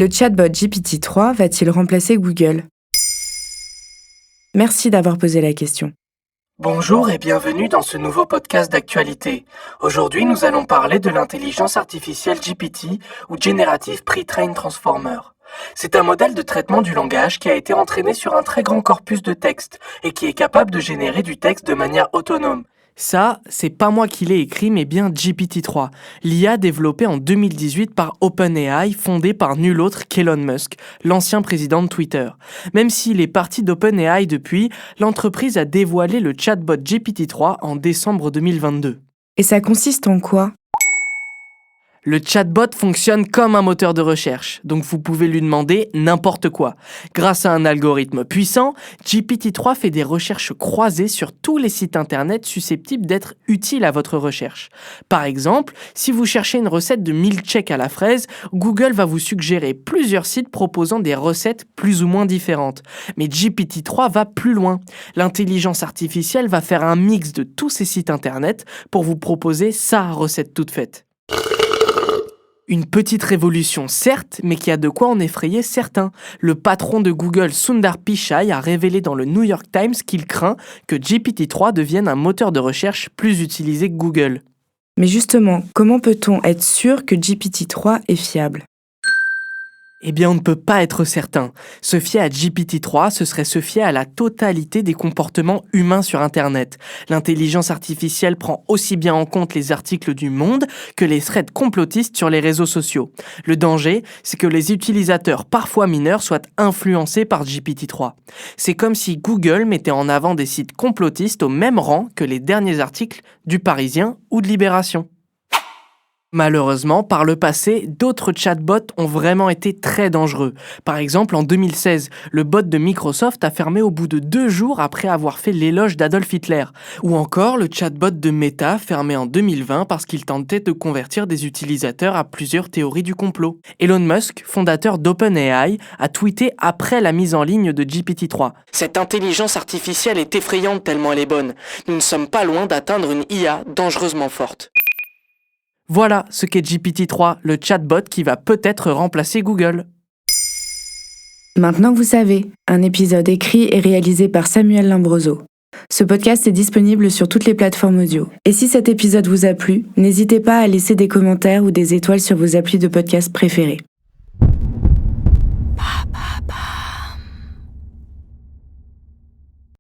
Le chatbot GPT-3 va-t-il remplacer Google ? Merci d'avoir posé la question. Bonjour et bienvenue dans ce nouveau podcast d'actualité. Aujourd'hui, nous allons parler de l'intelligence artificielle GPT ou Generative Pre-trained Transformer. C'est un modèle de traitement du langage qui a été entraîné sur un très grand corpus de texte et qui est capable de générer du texte de manière autonome. Ça, c'est pas moi qui l'ai écrit, mais bien GPT-3, l'IA développée en 2018 par OpenAI, fondée par nul autre qu'Elon Musk, l'ancien président de Twitter. Même s'il est parti d'OpenAI depuis, l'entreprise a dévoilé le chatbot GPT-3 en décembre 2022. Et ça consiste en quoi ? Le chatbot fonctionne comme un moteur de recherche, donc vous pouvez lui demander n'importe quoi. Grâce à un algorithme puissant, GPT-3 fait des recherches croisées sur tous les sites internet susceptibles d'être utiles à votre recherche. Par exemple, si vous cherchez une recette de milkshake à la fraise, Google va vous suggérer plusieurs sites proposant des recettes plus ou moins différentes. Mais GPT-3 va plus loin. L'intelligence artificielle va faire un mix de tous ces sites internet pour vous proposer sa recette toute faite. Une petite révolution, certes, mais qui a de quoi en effrayer certains. Le patron de Google, Sundar Pichai, a révélé dans le New York Times qu'il craint que GPT-3 devienne un moteur de recherche plus utilisé que Google. Mais justement, comment peut-on être sûr que GPT-3 est fiable ? Eh bien, on ne peut pas être certain. Se fier à GPT-3, ce serait se fier à la totalité des comportements humains sur Internet. L'intelligence artificielle prend aussi bien en compte les articles du Monde que les threads complotistes sur les réseaux sociaux. Le danger, c'est que les utilisateurs, parfois mineurs, soient influencés par GPT-3. C'est comme si Google mettait en avant des sites complotistes au même rang que les derniers articles du Parisien ou de Libération. Malheureusement, par le passé, d'autres chatbots ont vraiment été très dangereux. Par exemple, en 2016, le bot de Microsoft a fermé au bout de 2 jours après avoir fait l'éloge d'Adolf Hitler. Ou encore, le chatbot de Meta fermé en 2020 parce qu'il tentait de convertir des utilisateurs à plusieurs théories du complot. Elon Musk, fondateur d'OpenAI, a tweeté après la mise en ligne de GPT-3. « Cette intelligence artificielle est effrayante tellement elle est bonne. Nous ne sommes pas loin d'atteindre une IA dangereusement forte. » Voilà ce qu'est GPT-3, le chatbot qui va peut-être remplacer Google. Maintenant que vous savez, un épisode écrit et réalisé par Samuel Lambroso. Ce podcast est disponible sur toutes les plateformes audio. Et si cet épisode vous a plu, n'hésitez pas à laisser des commentaires ou des étoiles sur vos applis de podcast préférés.